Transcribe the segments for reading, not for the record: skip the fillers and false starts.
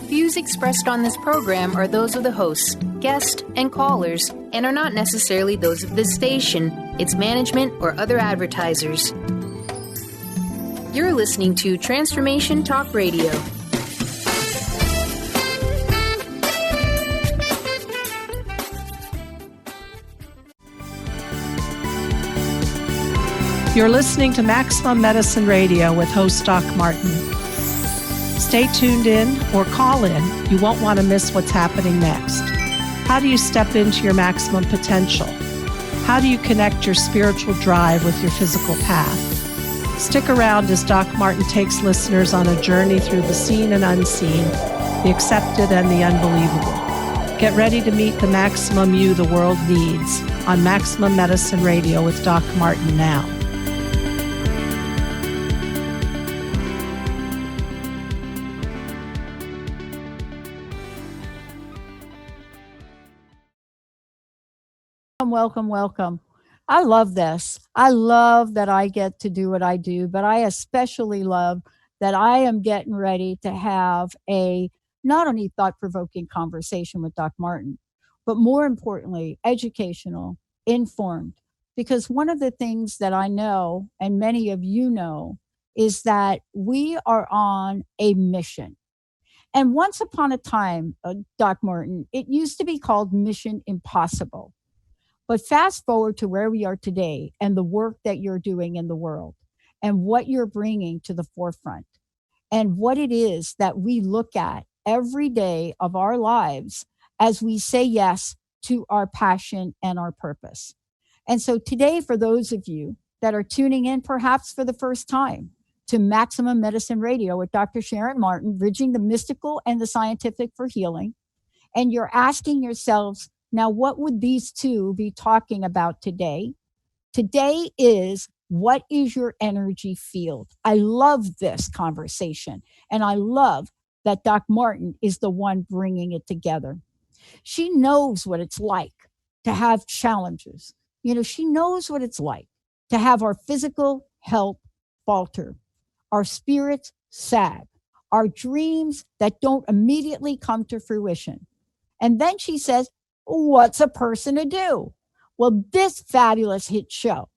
Views expressed on this program are those of the hosts, guests, and callers, and are not necessarily those of this station, its management, or other advertisers. You're listening to Transformation Talk Radio. You're listening to Maximum Medicine Radio with host Doc Martin. Stay tuned in or call in. You won't want to miss what's happening next. How do you step into your maximum potential? How do you connect your spiritual drive with your physical path? Stick around as Doc Martin takes listeners on a journey through the seen and unseen, the accepted and the unbelievable. Get ready to meet the maximum you the world needs on Maximum Medicine Radio with Doc Martin now. Welcome. I love this. I love that I get to do what I do, but I especially love that I am getting ready to have a not only thought-provoking conversation with Doc Martin, but more importantly, educational, informed. Because one of the things that I know, and many of you know, is that we are on a mission. And once upon a time, Doc Martin, it used to be called Mission Impossible. But fast forward to where we are today and the work that you're doing in the world and what you're bringing to the forefront and what it is that we look at every day of our lives as we say yes to our passion and our purpose. And so today, for those of you that are tuning in perhaps for the first time to Maximum Medicine Radio with Dr. Sharon Martin, bridging the mystical and the scientific for healing, and you're asking yourselves, now, what would these two be talking about today? Today is, what is your energy field? I love this conversation, and I love that Doc Martin is the one bringing it together. She knows what it's like to have challenges. She knows what it's like to have our physical health falter, our spirits sag, our dreams that don't immediately come to fruition. And then she says, what's a person to do? Well, this fabulous hit show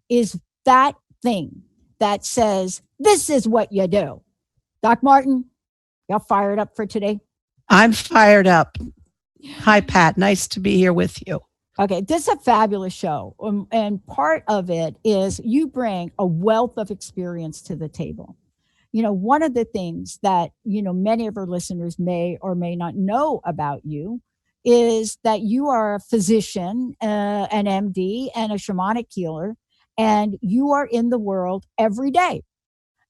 is that thing that says, this is what you do. Doc Martin, y'all fired up for today? I'm fired up. Hi, Pat. Nice to be here with you. Okay, this is a fabulous show. And part of it is you bring a wealth of experience to the table. One of the things that, many of our listeners may or may not know about you is that you are a physician, an MD, and a shamanic healer, and you are in the world every day.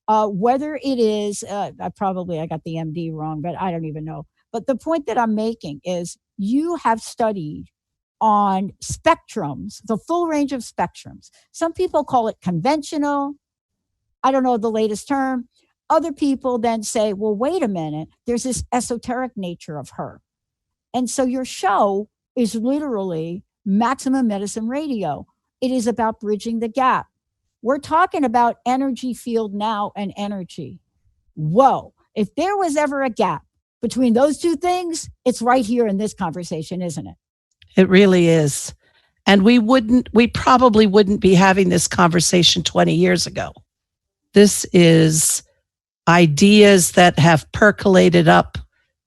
Whether it is, I got the MD wrong, but I don't even know. But the point that I'm making is you have studied on spectrums, the full range of spectrums. Some people call it conventional. I don't know the latest term. Other people then say, well, wait a minute, there's this esoteric nature of her. And so your show is literally Maximum Medicine Radio. It is about bridging the gap. We're talking about energy field now and energy. Whoa, if there was ever a gap between those two things, it's right here in this conversation, isn't it? It really is. And we probably wouldn't be having this conversation 20 years ago. This is ideas that have percolated up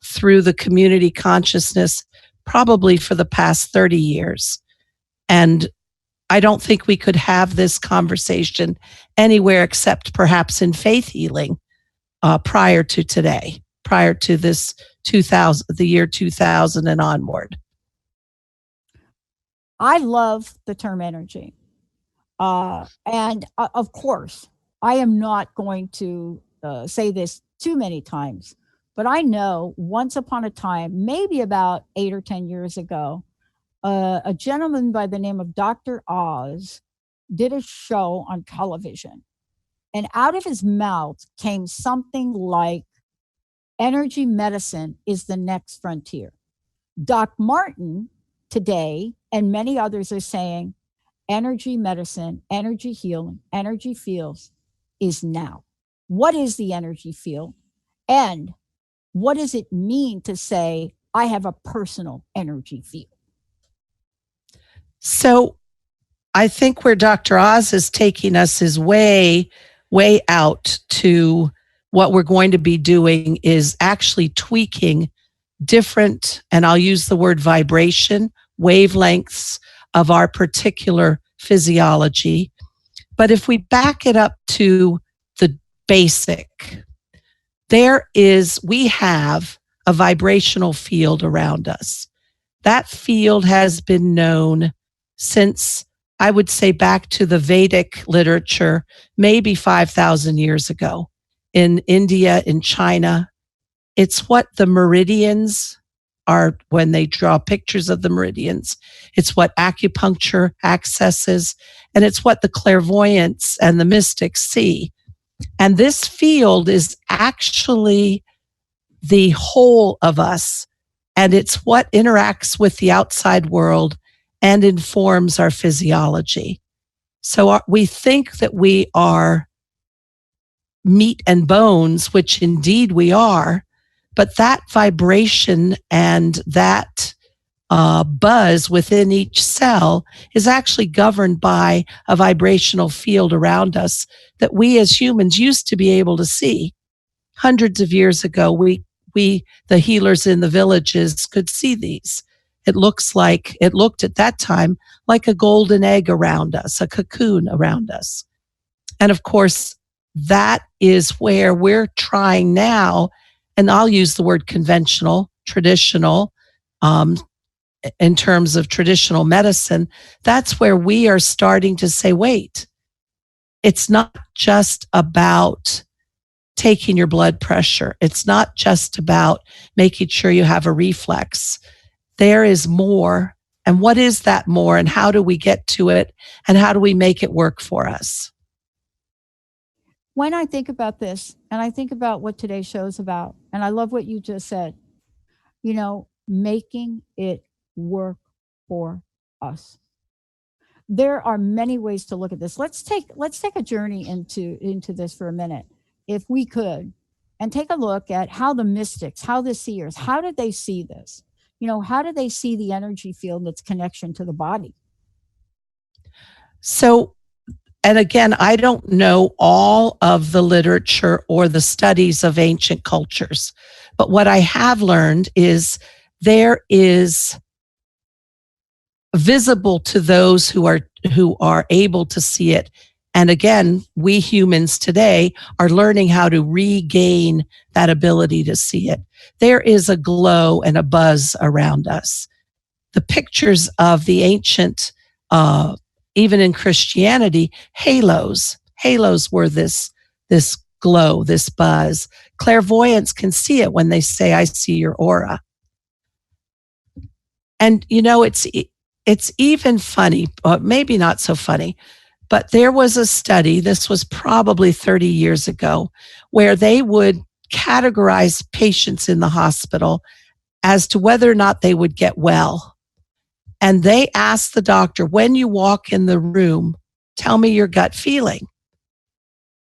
through the community consciousness probably for the past 30 years. And I don't think we could have this conversation anywhere except perhaps in faith healing prior to today, prior to this the year 2000 and onward. I love the term energy. And of course, I am not going to say this too many times, but I know once upon a time, maybe about 8 or 10 years ago, a gentleman by the name of Dr. Oz did a show on television. And out of his mouth came something like, energy medicine is the next frontier. Doc Martin today, and many others are saying, energy medicine, energy healing, energy fields is now. What is the energy field? And what does it mean to say, I have a personal energy field? So I think where Dr. Oz is taking us is way, way out to what we're going to be doing is actually tweaking different, and I'll use the word vibration, wavelengths of our particular physiology. But if we back it up to the basic, we have a vibrational field around us. That field has been known since, I would say, back to the Vedic literature, maybe 5,000 years ago in India, in China. It's what the meridians are when they draw pictures of the meridians. It's what acupuncture accesses, and it's what the clairvoyants and the mystics see. And this field is actually the whole of us, and it's what interacts with the outside world and informs our physiology. So we think that we are meat and bones, which indeed we are, but that vibration and that buzz within each cell is actually governed by a vibrational field around us that we as humans used to be able to see. Hundreds of years ago, we the healers in the villages could see these. It looked at that time like a golden egg around us, a cocoon around us. And of course, that is where we're trying now, and I'll use the word conventional, traditional, in terms of traditional medicine. That's where we are starting to say, wait, it's not just about taking your blood pressure. It's not just about making sure you have a reflex. There is more. And what is that more? And how do we get to it? And how do we make it work for us? When I think about this, and I think about what today's show is about, and I love what you just said, making it work for us. There are many ways to look at this. Let's take a journey into this for a minute, if we could, and take a look at how the mystics, how the seers, how did they see this? How do they see the energy field and its connection to the body? So, and again, I don't know all of the literature or the studies of ancient cultures, but what I have learned is there is visible to those who are able to see it. And again, we humans today are learning how to regain that ability to see it. There is a glow and a buzz around us. The pictures of the ancient, even in Christianity, halos were this glow, this buzz. Clairvoyants can see it when they say, I see your aura. And it's even funny, maybe not so funny, but there was a study, this was probably 30 years ago, where they would categorize patients in the hospital as to whether or not they would get well. And they asked the doctor, when you walk in the room, tell me your gut feeling.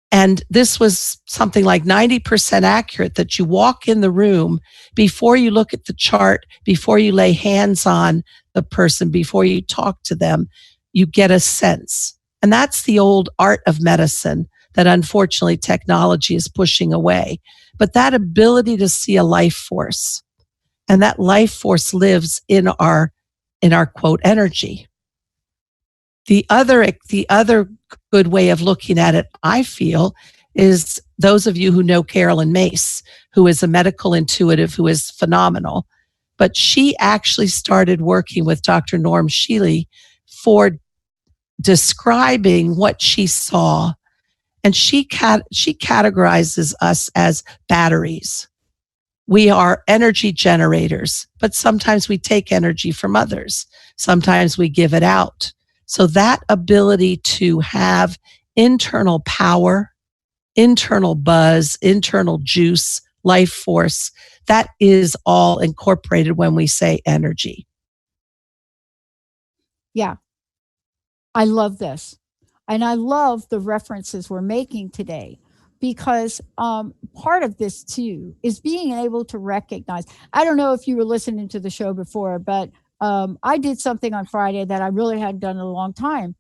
And this was something like 90% accurate, that you walk in the room before you look at the chart, before you lay hands on the person, before you talk to them, you get a sense. And that's the old art of medicine that unfortunately technology is pushing away. But that ability to see a life force, and that life force lives in our quote energy. The other good way of looking at it, I feel, is those of you who know Carolyn Mace, who is a medical intuitive who is phenomenal. But she actually started working with Dr. Norm Shealy for describing what she saw. And she categorizes us as batteries. We are energy generators, but sometimes we take energy from others. Sometimes we give it out. So that ability to have internal power, internal buzz, internal juice, life force, that is all incorporated when we say energy. Yeah. I love this. And I love the references we're making today, because part of this too is being able to recognize. I don't know if you were listening to the show before, but I did something on Friday that I really hadn't done in a long time.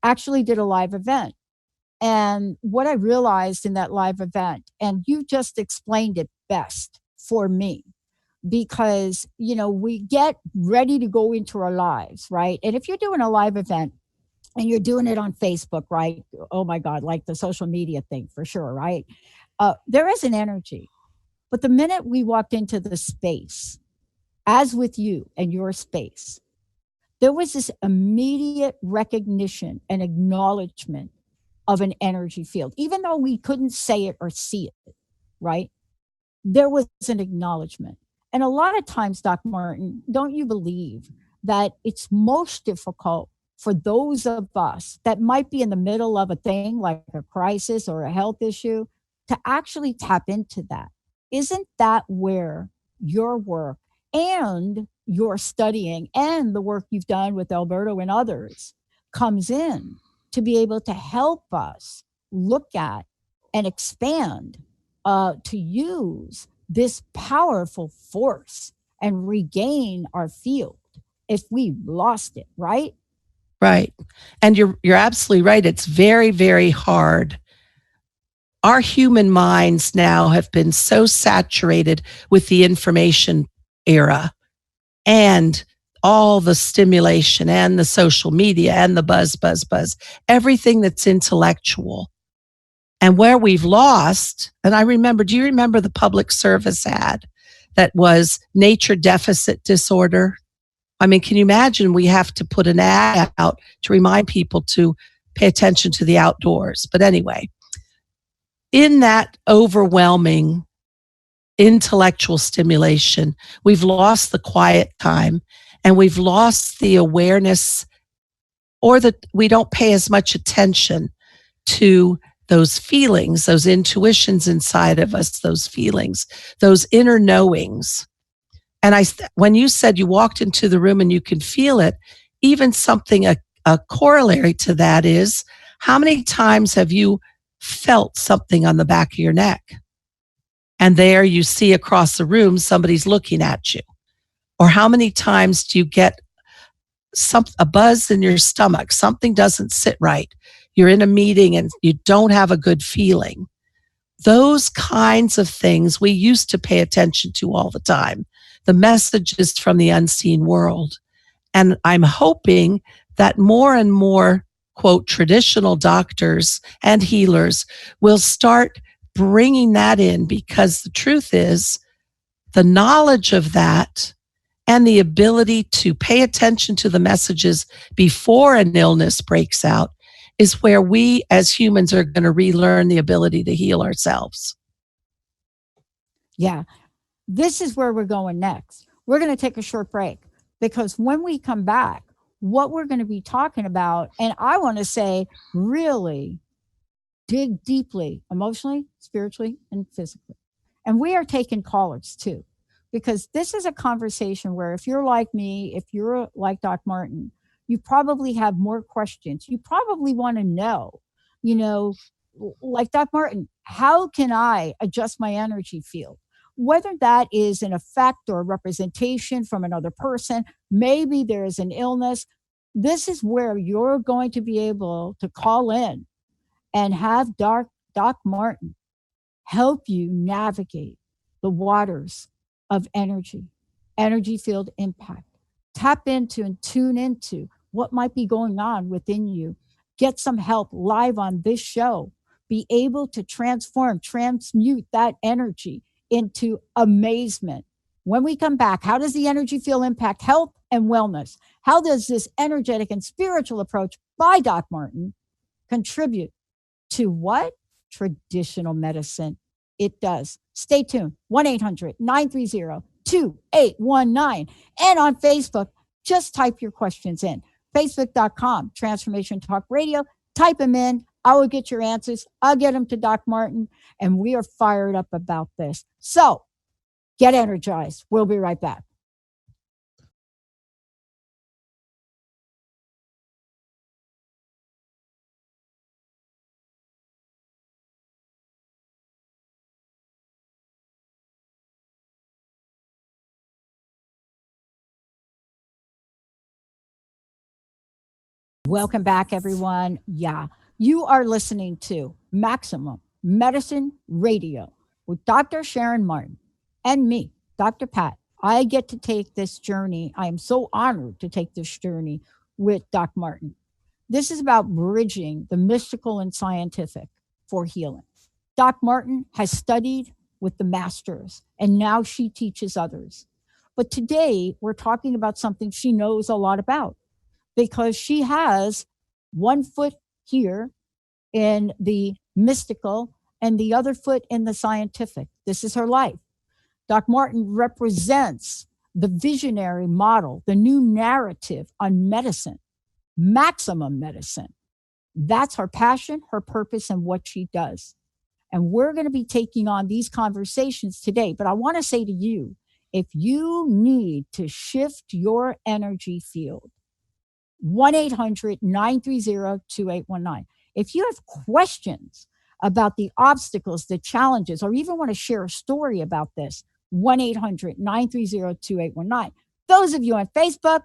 Actually, did a live event. And what I realized in that live event, and you just explained it best for me, because, we get ready to go into our lives, right? And if you're doing a live event and you're doing it on Facebook, right? Oh my God, like the social media thing for sure, right? There is an energy. But the minute we walked into the space, as with you and your space, there was this immediate recognition and acknowledgement of an energy field, even though we couldn't say it or see it, right? There was an acknowledgement. And a lot of times, Doc Martin, don't you believe that it's most difficult for those of us that might be in the middle of a thing like a crisis or a health issue to actually tap into that? Isn't that where your work and your studying and the work you've done with Alberto and others comes in, to be able to help us look at and expand, to use this powerful force and regain our field if we lost it, right? Right. And you're absolutely right. It's very, very hard. Our human minds now have been so saturated with the information era and all the stimulation and the social media and the buzz, buzz, buzz, everything that's intellectual. And where we've lost, and do you remember the public service ad that was nature deficit disorder? I mean, can you imagine we have to put an ad out to remind people to pay attention to the outdoors? But anyway, in that overwhelming intellectual stimulation, we've lost the quiet time and we've lost the awareness, or that we don't pay as much attention to those feelings, those intuitions inside of us, those feelings, those inner knowings. And when you said you walked into the room and you can feel it, even something, a corollary to that is, how many times have you felt something on the back of your neck? And there you see across the room, somebody's looking at you. Or how many times do you get a buzz in your stomach? Something doesn't sit right. You're in a meeting and you don't have a good feeling. Those kinds of things we used to pay attention to all the time. The messages from the unseen world. And I'm hoping that more and more, quote, traditional doctors and healers will start bringing that in, because the truth is, the knowledge of that and the ability to pay attention to the messages before an illness breaks out is where we as humans are going to relearn the ability to heal ourselves. Yeah. This is where we're going next. We're going to take a short break, because when we come back, what we're going to be talking about, and I want to say really dig deeply, emotionally, spiritually, and physically. And we are taking callers too, because this is a conversation where, if you're like me, if you're like Doc Martin, you probably have more questions. You probably want to know, you know, like Doc Martin, how can I adjust my energy field? Whether that is an effect or a representation from another person, maybe there is an illness. This is where you're going to be able to call in and have Doc Martin help you navigate the waters of energy field impact. Tap into and tune into what might be going on within you. Get some help live on this show. Be able to transmute that energy into amazement. When we come back, how does the energy field impact health and wellness? How does this energetic and spiritual approach by Doc Martin contribute to what? Traditional medicine. It does. Stay tuned. 1-800-930-2819. And on Facebook, just type your questions in. Facebook.com, Transformation Talk Radio. Type them in. I will get your answers. I'll get them to Doc Martin. And we are fired up about this. So get energized. We'll be right back. Welcome back, everyone. Yeah, you are listening to Maximum Medicine Radio with Dr. Sharon Martin and me, Dr. Pat. I get to take this journey. I am so honored to take this journey with Doc Martin. This is about bridging the mystical and scientific for healing. Doc Martin has studied with the masters and now she teaches others. But today we're talking about something she knows a lot about because she has one foot here in the mystical and the other foot in the scientific. This is her life. Doc Martin represents the visionary model, the new narrative on medicine, maximum medicine. That's her passion, her purpose, and what she does. And we're going to be taking on these conversations today. But I want to say to you, if you need to shift your energy field, 1-800-930-2819. If you have questions about the obstacles, the challenges, or even want to share a story about this, 1-800-930-2819. Those of you on Facebook,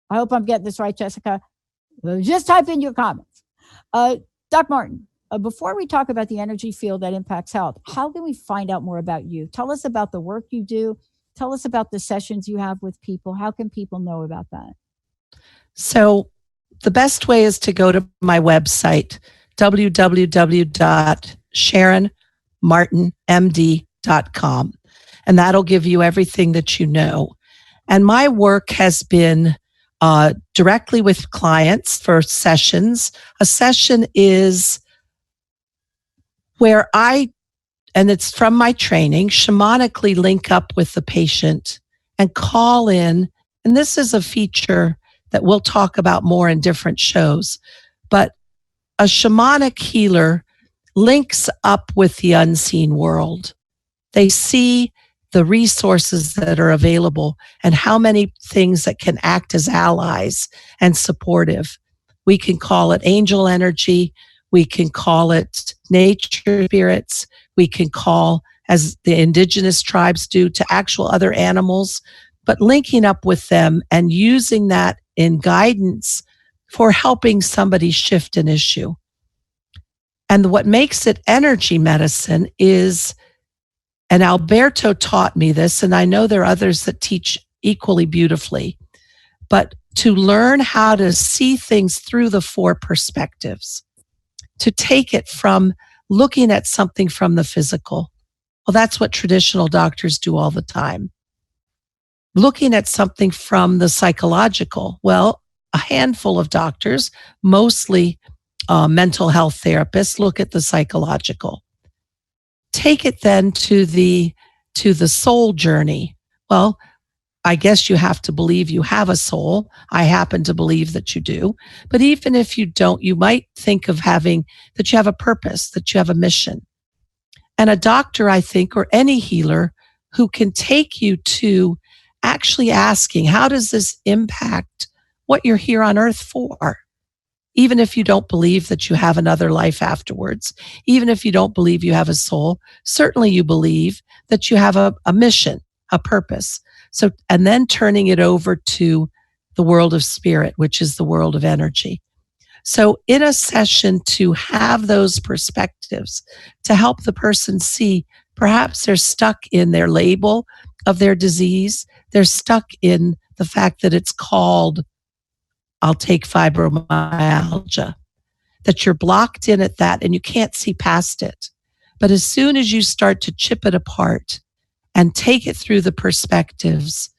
I hope I'm getting this right, Jessica, just type in your comments. Doc Martin, before we talk about the energy field that impacts health, how can we find out more about you? Tell us about the work you do. Tell us about the sessions you have with people. How can people know about that? So the best way is to go to my website, www.sharonmartinmd.com. And that'll give you everything that you know. And my work has been directly with clients for sessions. A session is where and it's from my training, shamanically link up with the patient and call in. And this is a feature that we'll talk about more in different shows. But a shamanic healer links up with the unseen world. They see the resources that are available and how many things that can act as allies and supportive. We can call it angel energy. We can call it nature spirits. We can call, as the indigenous tribes do, to actual other animals, but linking up with them and using that in guidance for helping somebody shift an issue. And what makes it energy medicine is, and Alberto taught me this, and I know there are others that teach equally beautifully, but to learn how to see things through the four perspectives, to take it from looking at something from the physical. Well, that's what traditional doctors do all the time. Looking at something from the psychological. Well, a handful of doctors, mostly mental health therapists, look at the psychological. Take it then to the soul journey. Well, I guess you have to believe you have a soul. I happen to believe that you do. But even if you don't, you might think of having that you have a purpose, that you have a mission. And a doctor, I think, or any healer who can take you to actually asking, how does this impact what you're here on earth for? Even if you don't believe that you have another life afterwards, even if you don't believe you have a soul, certainly you believe that you have a mission, a purpose. So, and then turning it over to the world of spirit, which is the world of energy. So in a session to have those perspectives, to help the person see perhaps they're stuck in their label of their disease. They're stuck in the fact that it's called, I'll take fibromyalgia, that you're blocked in at that and you can't see past it. But as soon as you start to chip it apart and take it through the perspectives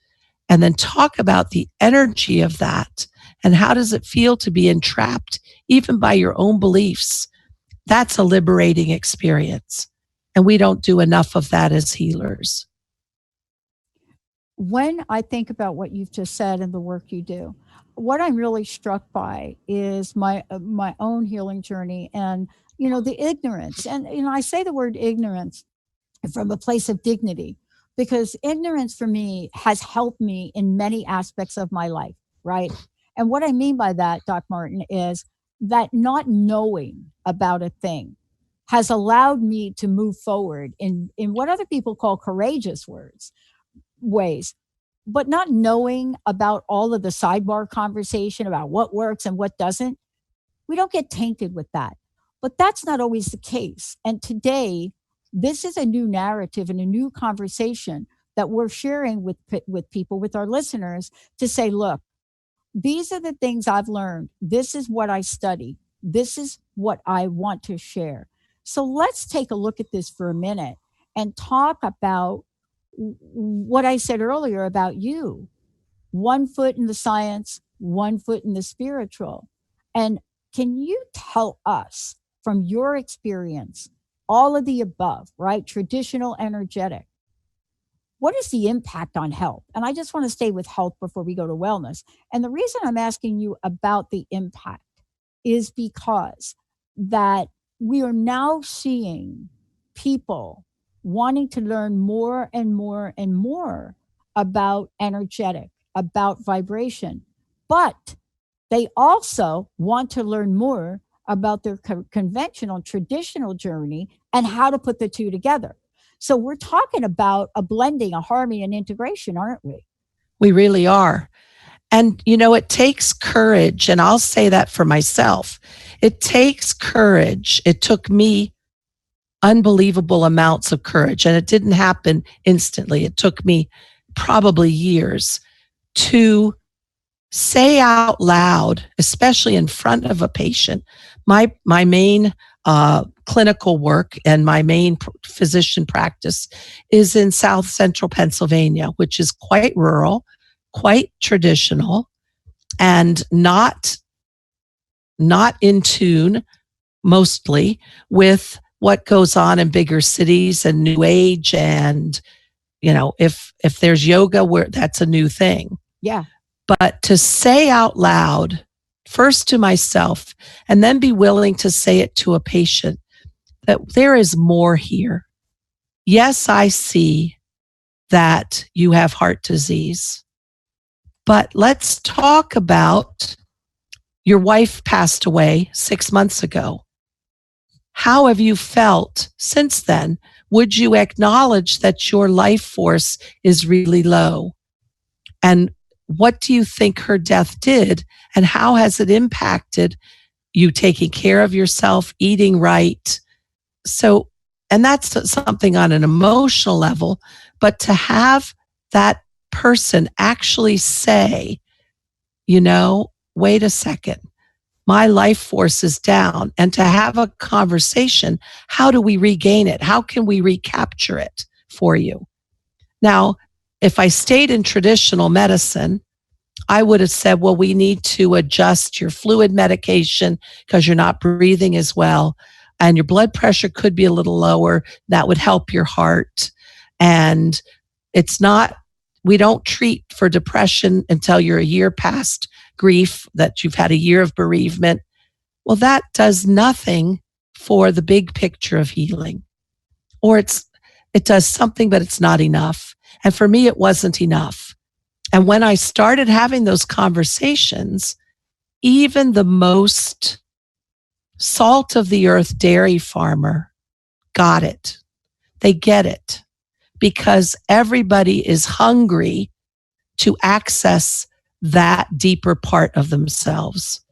and then talk about the energy of that and how does it feel to be entrapped even by your own beliefs, that's a liberating experience. And we don't do enough of that as healers. When I think about what you've just said and the work you do, what I'm really struck by is my own healing journey and, the ignorance. And, I say the word ignorance from a place of dignity because ignorance for me has helped me in many aspects of my life, right? And what I mean by that, Doc Martin, is that not knowing about a thing has allowed me to move forward in what other people call courageous ways. but not knowing about all of the sidebar conversation about what works and what doesn't, we don't get tainted with that. But that's not always the case. And today, this is a new narrative and a new conversation that we're sharing with people, with our listeners, to say, look, these are the things I've learned. This is what I study. This is what I want to share. So let's take a look at this for a minute and talk about what I said earlier about you. One foot in the science, one foot in the spiritual. And can you tell us from your experience, all of the above, right? Traditional, energetic, what is the impact on health? And I just want to stay with health before we go to wellness. And the reason I'm asking you about the impact is because that we are now seeing people wanting to learn more and more and more about energetic, about vibration, but they also want to learn more about their conventional, traditional journey and how to put the two together. So we're talking about a blending, a harmony, and integration, aren't we? We really are. And, you know, it takes courage. And I'll say that for myself. It takes courage. It took me unbelievable amounts of courage. And it didn't happen instantly. It took me probably years to say out loud, especially in front of a patient. My main clinical work and my main physician practice is in South Central Pennsylvania, which is quite rural, quite traditional, and not in tune mostly with what goes on in bigger cities and new age. And, you know, if there's yoga, where that's a new thing. Yeah. But to say out loud, first to myself, and then be willing to say it to a patient, that there is more here. Yes, I see that you have heart disease, but let's talk about your wife passed away 6 months ago. How have you felt since then? Would you acknowledge that your life force is really low? And what do you think her death did? And how has it impacted you taking care of yourself, eating right? So, and that's something on an emotional level, but to have that person actually say, you know, wait a second, my life force is down, and to have a conversation, how do we regain it? How can we recapture it for you? Now, if I stayed in traditional medicine, I would have said, well, we need to adjust your fluid medication because you're not breathing as well. And your blood pressure could be a little lower. That would help your heart. And it's not, we don't treat for depression until you're a year past grief, that you've had a year of bereavement. Well, that does nothing for the big picture of healing. Or it does something, but it's not enough. And for me, it wasn't enough. And when I started having those conversations, even the most salt of the earth dairy farmer got it. They get it because everybody is hungry to access that deeper part of themselves.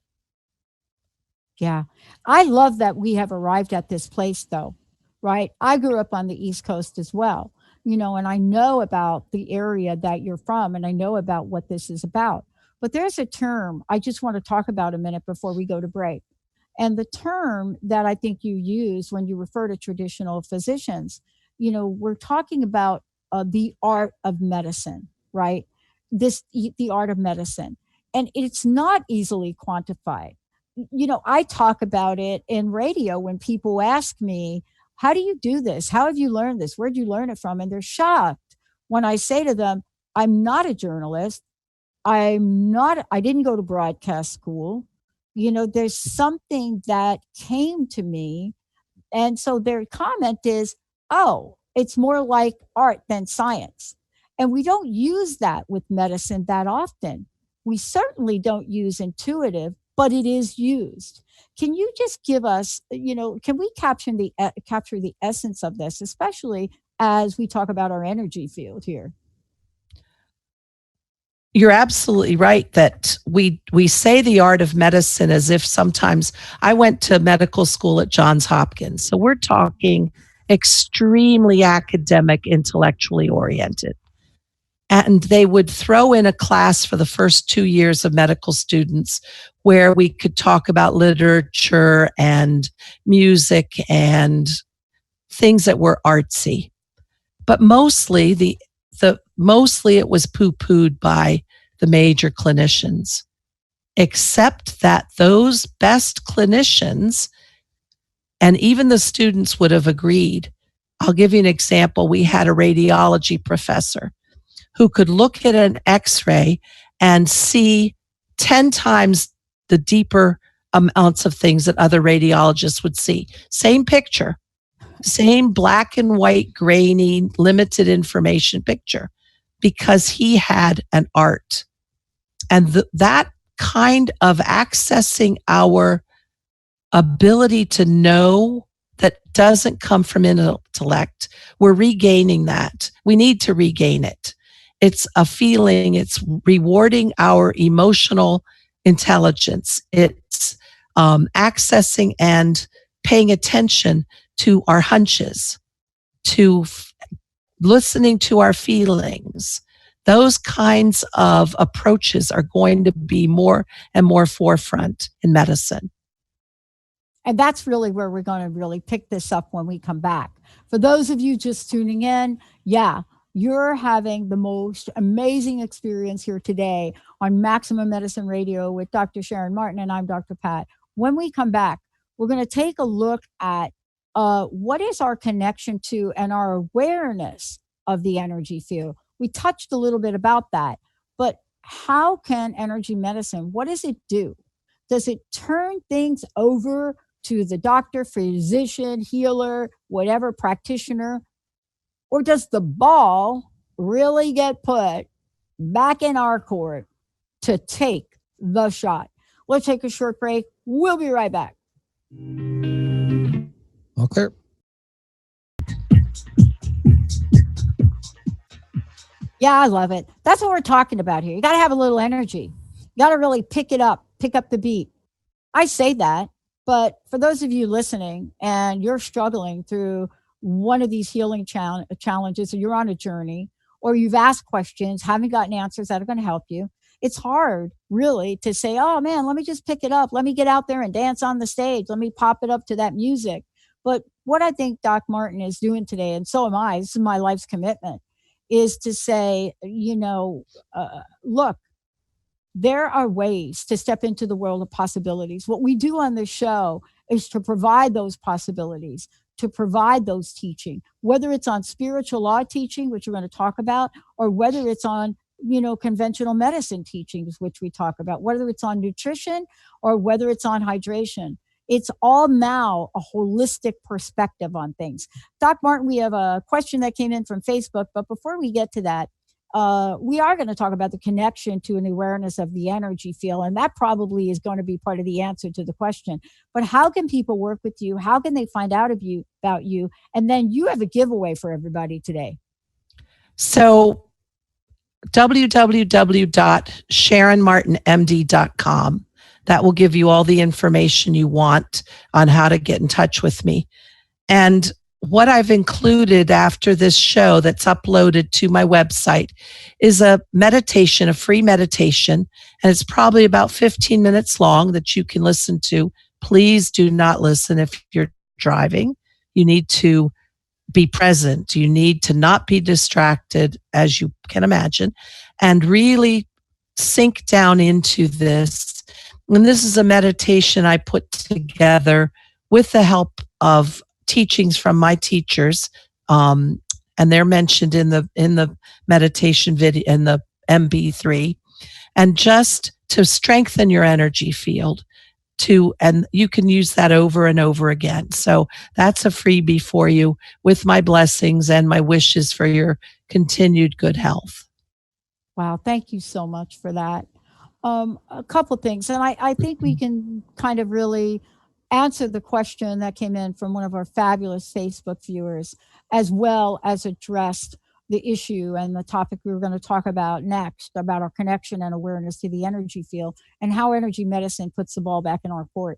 Yeah. I love that we have arrived at this place, though, right? I grew up on the East Coast as well, you know, and I know about the area that you're from and I know about what this is about. But there's a term I just want to talk about a minute before we go to break. And the term that I think you use when you refer to traditional physicians, you know, we're talking about the art of medicine, right? The art of medicine. And it's not easily quantified. You know, I talk about it in radio when people ask me, how do you do this? How have you learned this? Where'd you learn it from? And they're shocked when I say to them, I'm not a journalist. I didn't go to broadcast school. You know, there's something that came to me. And so their comment is, oh, it's more like art than science. And we don't use that with medicine that often. We certainly don't use intuitive, but it is used. Can you just give us, you know, can we capture the essence of this, especially as we talk about our energy field here? You're absolutely right that we say the art of medicine as if sometimes I went to medical school at Johns Hopkins. So we're talking extremely academic, intellectually oriented. And they would throw in a class for the first 2 years of medical students where we could talk about literature and music and things that were artsy. But mostly it was poo-pooed by the major clinicians, except that those best clinicians and even the students would have agreed. I'll give you an example. We had a radiology professor who could look at an x-ray and see 10 times the deeper amounts of things that other radiologists would see. Same picture, same black and white, grainy, limited information picture, because he had an art. And that kind of accessing our ability to know that doesn't come from intellect, we're regaining that. We need to regain it. It's a feeling, it's rewarding our emotional intelligence. It's accessing and paying attention to our hunches, to listening to our feelings. Those kinds of approaches are going to be more and more forefront in medicine. And that's really where we're going to really pick this up when we come back. For those of you just tuning in, yeah, you're having the most amazing experience here today on Maximum Medicine Radio with Dr. Sharon Martin, and I'm Dr. Pat. When we come back, we're going to take a look at what is our connection to and our awareness of the energy field. We touched a little bit about that, but how can energy medicine, what does it do? Does it turn things over to the doctor, physician, healer, whatever practitioner? Or does the ball really get put back in our court to take the shot? Let's take a short break. We'll be right back. All clear. Yeah, I love it. That's what we're talking about here. You got to have a little energy. You got to really pick it up, pick up the beat. I say that, but for those of you listening and you're struggling through one of these healing challenges, or you're on a journey, or you've asked questions, haven't gotten answers that are going to help you, it's hard really to say, oh man, let me just pick it up. Let me get out there and dance on the stage. Let me pop it up to that music. But what I think Doc Martin is doing today, and so am I, this is my life's commitment, is to say, look, there are ways to step into the world of possibilities. What we do on this show is to provide those possibilities, to provide those teaching, whether it's on spiritual law teaching, which we're going to talk about, or whether it's on, conventional medicine teachings, which we talk about, whether it's on nutrition or whether it's on hydration. It's all now a holistic perspective on things. Doc Martin, we have a question that came in from Facebook, but before we get to that, we are going to talk about the connection to an awareness of the energy field, and that probably is going to be part of the answer to the question. But how can people work with you? How can they find out about you? And then you have a giveaway for everybody today. So www.sharonmartinmd.com. That will give you all the information you want on how to get in touch with me. And what I've included after this show that's uploaded to my website is a meditation, a free meditation, and it's probably about 15 minutes long that you can listen to. Please do not listen if you're driving. You need to be present. You need to not be distracted, as you can imagine, and really sink down into this. And this is a meditation I put together with the help of teachings from my teachers, and they're mentioned in the meditation video in the MB3, and just to strengthen your energy field. And you can use that over and over again. So that's a freebie for you, with my blessings and my wishes for your continued good health. Wow, thank you so much for that. A couple things, and I think we can kind of really answer the question that came in from one of our fabulous Facebook viewers, as well as addressed the issue and the topic we were going to talk about next, about our connection and awareness to the energy field and how energy medicine puts the ball back in our court.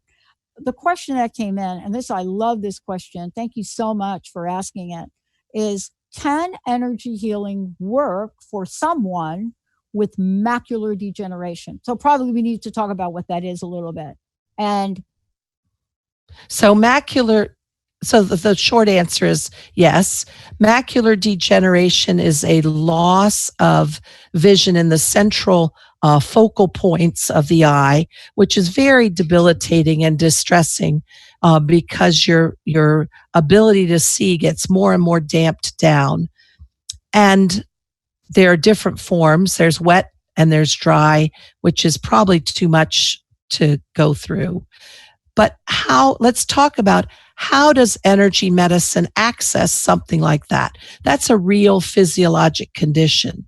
The question that came in, and I love this question. Thank you so much for asking it, is can energy healing work for someone with macular degeneration? So probably we need to talk about what that is a little bit. And so the short answer is yes. Macular degeneration is a loss of vision in the central focal points of the eye, which is very debilitating and distressing because your ability to see gets more and more damped down. And there are different forms. There's wet and there's dry, which is probably too much to go through. But let's talk about how does energy medicine access something like that? That's a real physiologic condition.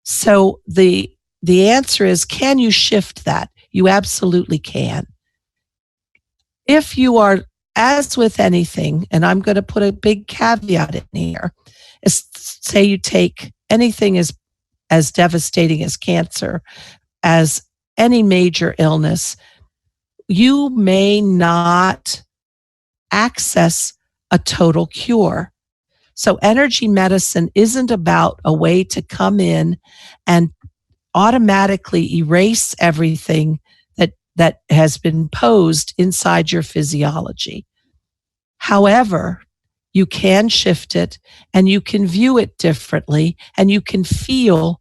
So the answer is, can you shift that? You absolutely can. If you are, as with anything, and I'm going to put a big caveat in here, is say you take anything as devastating as cancer, as any major illness, you may not access a total cure. So energy medicine isn't about a way to come in and automatically erase everything that has been posed inside your physiology. However, you can shift it and you can view it differently and you can feel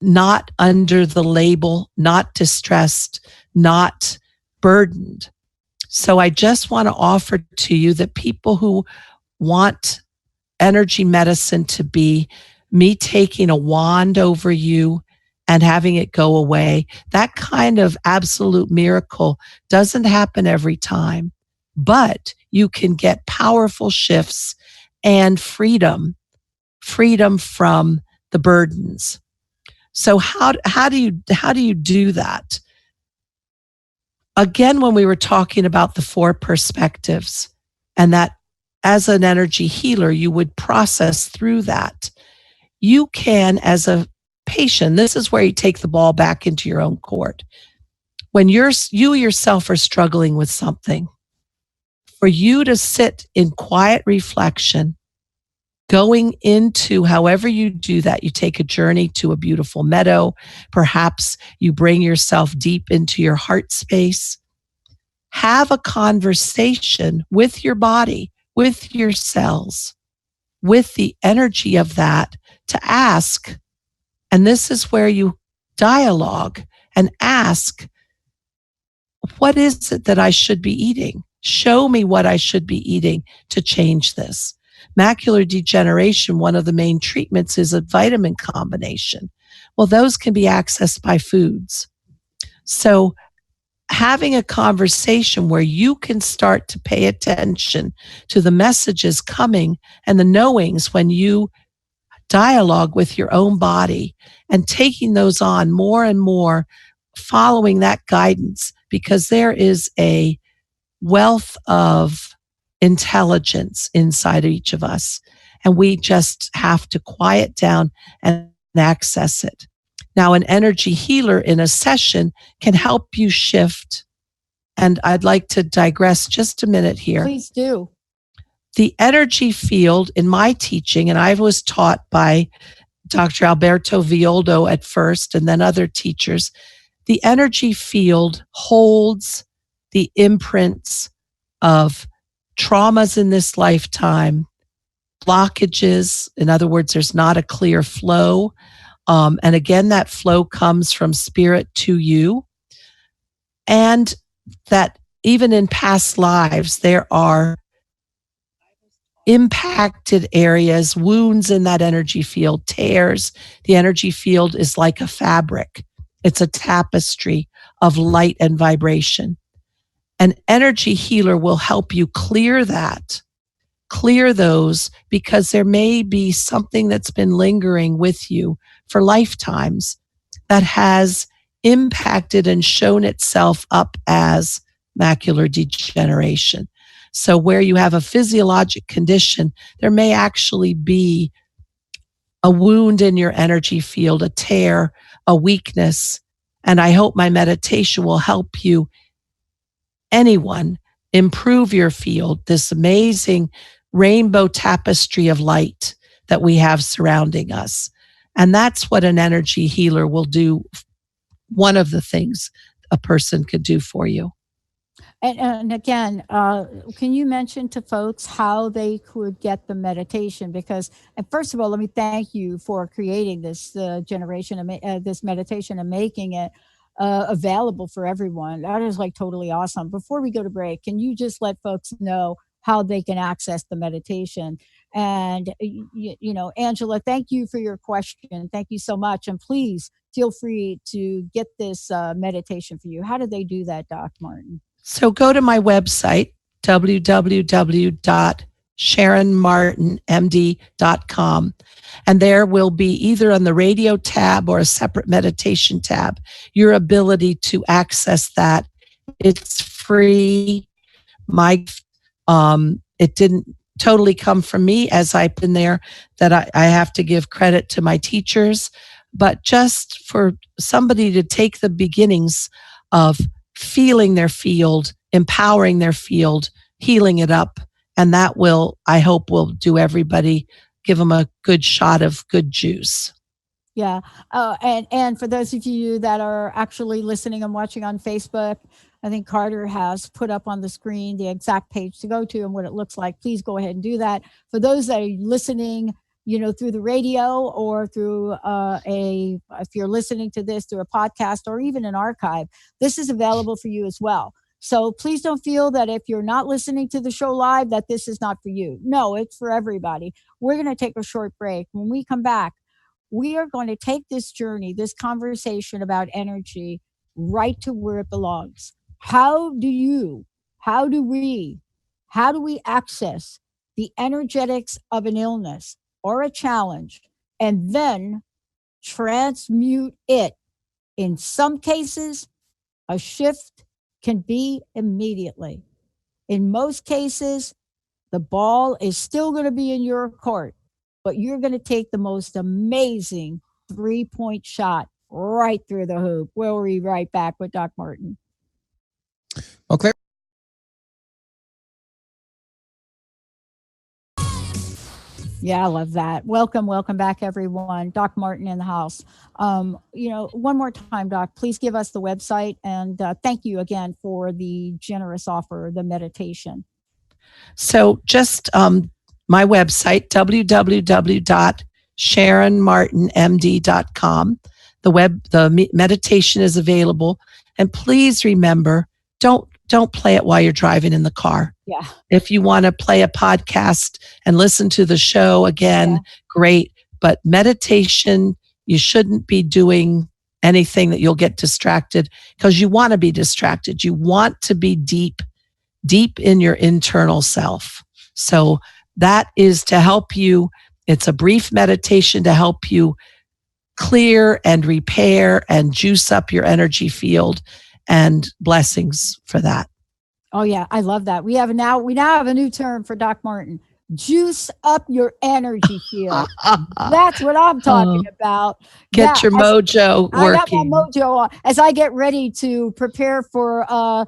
not under the label, not distressed, not burdened. So I just want to offer to you that people who want energy medicine to be me taking a wand over you and having it go away, that kind of absolute miracle doesn't happen every time. But you can get powerful shifts and freedom from the burdens. So how do you do that? Again, when we were talking about the 4 perspectives, and that as an energy healer, you would process through that. You can, as a patient, this is where you take the ball back into your own court. When you yourself are struggling with something, for you to sit in quiet reflection, going into, however you do that, you take a journey to a beautiful meadow. Perhaps you bring yourself deep into your heart space. Have a conversation with your body, with your cells, with the energy of that to ask. And this is where you dialogue and ask, what is it that I should be eating? Show me what I should be eating to change this. Macular degeneration, one of the main treatments is a vitamin combination. Well, those can be accessed by foods. So having a conversation where you can start to pay attention to the messages coming and the knowings when you dialogue with your own body and taking those on more and more, following that guidance, because there is a wealth of intelligence inside of each of us. And we just have to quiet down and access it. Now, an energy healer in a session can help you shift. And I'd like to digress just a minute here. Please do. The energy field in my teaching, and I was taught by Dr. Alberto Violdo at first and then other teachers, the energy field holds the imprints of traumas in this lifetime, blockages. In other words, there's not a clear flow. And again, that flow comes from spirit to you. And that even in past lives, there are impacted areas, wounds in that energy field, tears. The energy field is like a fabric. It's a tapestry of light and vibration. An energy healer will help you clear those, because there may be something that's been lingering with you for lifetimes that has impacted and shown itself up as macular degeneration. So where you have a physiologic condition, there may actually be a wound in your energy field, a tear, a weakness. And I hope my meditation will help you, anyone, improve your field, this amazing rainbow tapestry of light that we have surrounding us. And that's what an energy healer will do. One of the things a person could do for you. And again, can you mention to folks how they could get the meditation? Because, and first of all, let me thank you for creating this this meditation and making it available for everyone. That is like totally awesome. Before we go to break, can you just let folks know how they can access the meditation? And, Angela, thank you for your question. Thank you so much. And please feel free to get this meditation for you. How do they do that, Doc Martin? So go to my website, www.sharonmartinmd.com. And there will be, either on the radio tab or a separate meditation tab, your ability to access that. It's free. It didn't totally come from me, as I put in there that I have to give credit to my teachers, but just for somebody to take the beginnings of feeling their field, empowering their field, healing it up. And that will, I hope, will do everybody, give them a good shot of good juice. Yeah. And for those of you that are actually listening and watching on Facebook, I think Carter has put up on the screen the exact page to go to and what it looks like. Please go ahead and do that. For those that are listening, through the radio or through if you're listening to this through a podcast or even an archive, this is available for you as well. So please don't feel that if you're not listening to the show live, that this is not for you. No, it's for everybody. We're going to take a short break. When we come back, we are going to take this journey, this conversation about energy, right to where it belongs. How do we access the energetics of an illness or a challenge, and then transmute it? In some cases, a shift can be immediately. In most cases, the ball is still going to be in your court, but you're going to take the most amazing 3-point shot right through the hoop. We'll be right back with Doc Martin. Okay. Yeah, I love that. Welcome back, everyone. Doc Martin in the house. One more time, Doc, please give us the website, and thank you again for the generous offer, the meditation. So just my website, www.sharonmartinmd.com. The meditation is available, and please remember, don't play it while you're driving in the car. Yeah. If you want to play a podcast and listen to the show again, great. But meditation, you shouldn't be doing anything that you'll get distracted, because you want to be distracted. You want to be deep in your internal self. So that is to help you. It's a brief meditation to help you clear and repair and juice up your energy field, and blessings for that. Oh yeah, I love that. We now have a new term for Doc Martin. Juice up your energy field. That's what I'm talking about. Get your mojo working. I got my mojo on as I get ready to prepare for a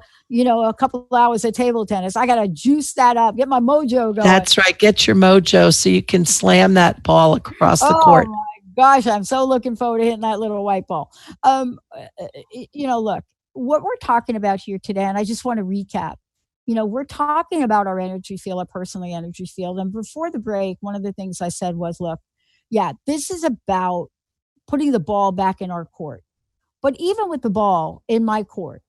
couple of hours of table tennis. I got to juice that up, get my mojo going. That's right. Get your mojo so you can slam that ball across the court. Oh my gosh, I'm so looking forward to hitting that little white ball. Look, what we're talking about here today, and I just want to recap. We're talking about our energy field, our personal energy field. And before the break, one of the things I said was, look, this is about putting the ball back in our court. But even with the ball in my court,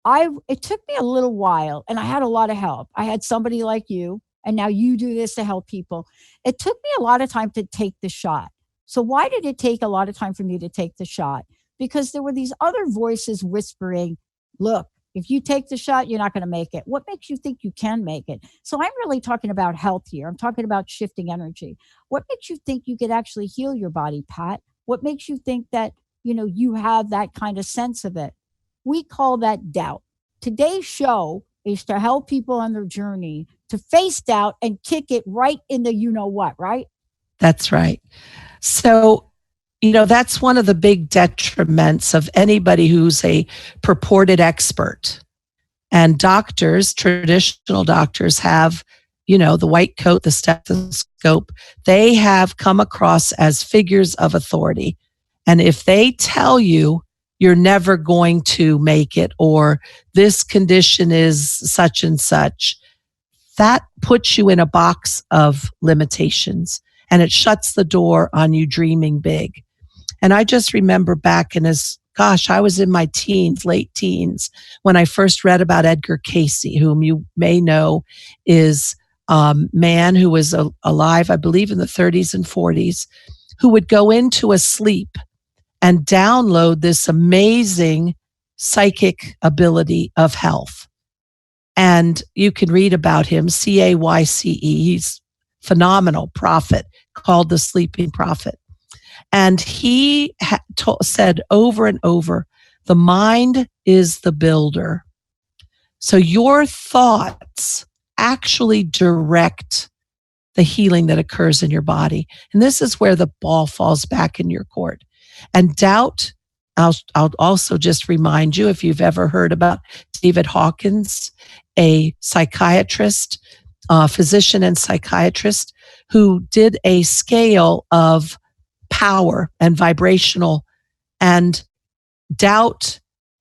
it took me a little while, and I had a lot of help. I had somebody like you, and now you do this to help people. It took me a lot of time to take the shot. So why did it take a lot of time for me to take the shot? Because there were these other voices whispering, look, if you take the shot, you're not going to make it. What makes you think you can make it? So I'm really talking about health here. I'm talking about shifting energy. What makes you think you could actually heal your body, Pat? What makes you think that, you have that kind of sense of it? We call that doubt. Today's show is to help people on their journey to face doubt and kick it right in the you-know-what, right? That's right. So, that's one of the big detriments of anybody who's a purported expert. And doctors, traditional doctors, have, the white coat, the stethoscope. They have come across as figures of authority. And if they tell you you're never going to make it, or this condition is such and such, that puts you in a box of limitations, and it shuts the door on you dreaming big. And I just remember back I was in my teens, late teens, when I first read about Edgar Cayce, whom you may know is a man who was alive, I believe, in the 30s and 40s, who would go into a sleep and download this amazing psychic ability of health. And you can read about him, Cayce. He's phenomenal prophet, called the sleeping prophet. And he said over and over, the mind is the builder. So your thoughts actually direct the healing that occurs in your body. And this is where the ball falls back in your court. And doubt, I'll also just remind you, if you've ever heard about David Hawkins, a psychiatrist, physician and psychiatrist, who did a scale of power and vibrational, and doubt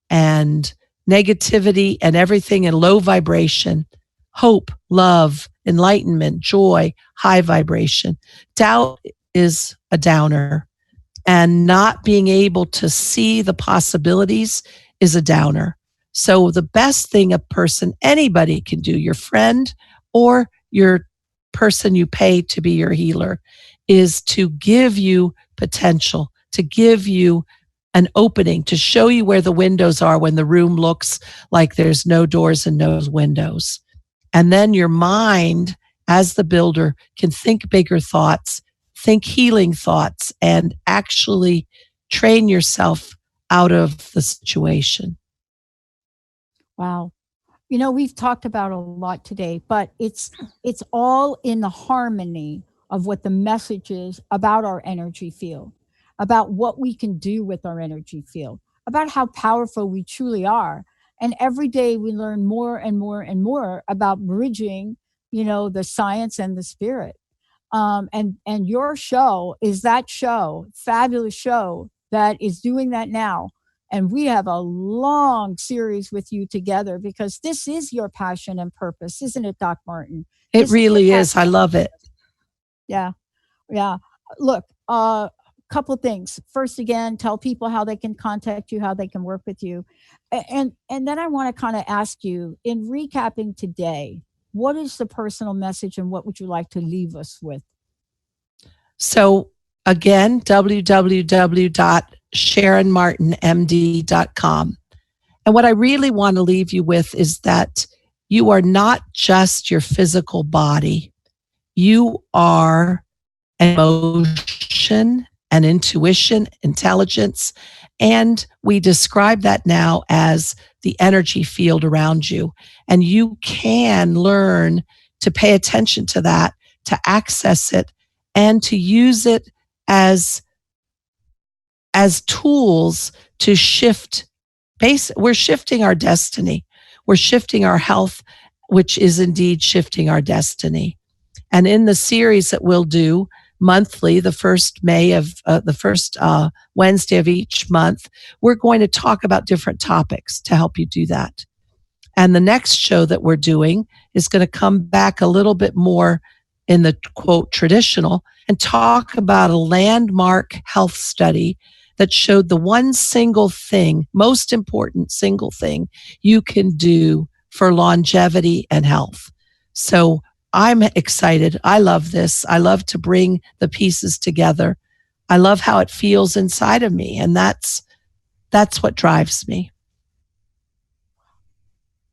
and negativity and everything in low vibration, hope, love, enlightenment, joy, high vibration. Doubt is a downer, and not being able to see the possibilities is a downer. So the best thing anybody can do, your friend or your person you pay to be your healer, is to give you potential, to give you an opening, to show you where the windows are when the room looks like there's no doors and no windows. And then your mind, as the builder, can think bigger thoughts, think healing thoughts, and actually train yourself out of the situation. Wow. We've talked about a lot today, but it's all in the harmony of what the message is about our energy field, about what we can do with our energy field, about how powerful we truly are. And every day we learn more and more and more about bridging, the science and the spirit. And your show is that show, fabulous show that is doing that now. And we have a long series with you together because this is your passion and purpose, isn't it, Doc Martin? It really is. I love it. Yeah. Yeah. Look, couple things. First, again, tell people how they can contact you, how they can work with you. And then I want to kind of ask you, in recapping today, what is the personal message and what would you like to leave us with? So again, www.sharonmartinmd.com. And what I really want to leave you with is that you are not just your physical body. You are emotion and intuition, intelligence. And we describe that now as the energy field around you. And you can learn to pay attention to that, to access it, and to use it as tools to shift. We're shifting our destiny. We're shifting our health, which is indeed shifting our destiny. And in the series that we'll do monthly, the first Wednesday of each month, we're going to talk about different topics to help you do that. And the next show that we're doing is going to come back a little bit more in the quote traditional and talk about a landmark health study that showed the one single thing, most important single thing you can do for longevity and health. So I'm excited. I love this. I love to bring the pieces together. I love how it feels inside of me. And that's what drives me.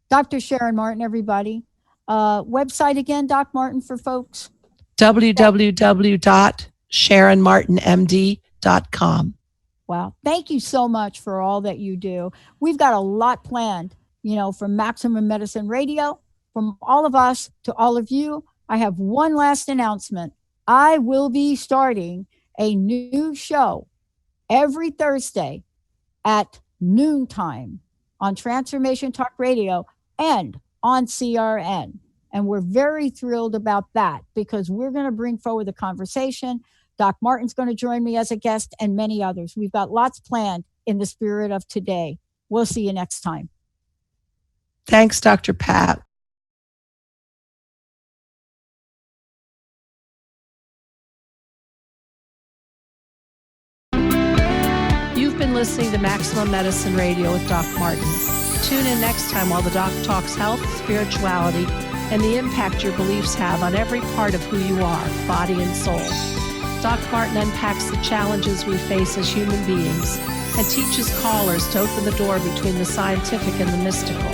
Dr. Sharon Martin, everybody. Website again, Doc Martin, for folks? www.sharonmartinmd.com. Wow. Thank you so much for all that you do. We've got a lot planned, from Maximum Medicine Radio, from all of us to all of you. I have one last announcement. I will be starting a new show every Thursday at noontime on Transformation Talk Radio and on CRN. And we're very thrilled about that because we're going to bring forward the conversation. Doc Martin's going to join me as a guest and many others. We've got lots planned in the spirit of today. We'll see you next time. Thanks, Dr. Pat. You've been listening to Maximum Medicine Radio with Doc Martin. Tune in next time while the doc talks health, spirituality, and the impact your beliefs have on every part of who you are, body and soul. Doc Martin unpacks the challenges we face as human beings and teaches callers to open the door between the scientific and the mystical.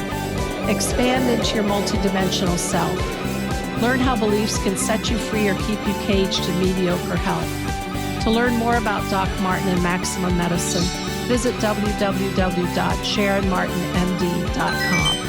Expand into your multidimensional self. Learn how beliefs can set you free or keep you caged in mediocre health. To learn more about Doc Martin and Maximum Medicine, visit www.sharonmartinmd.com.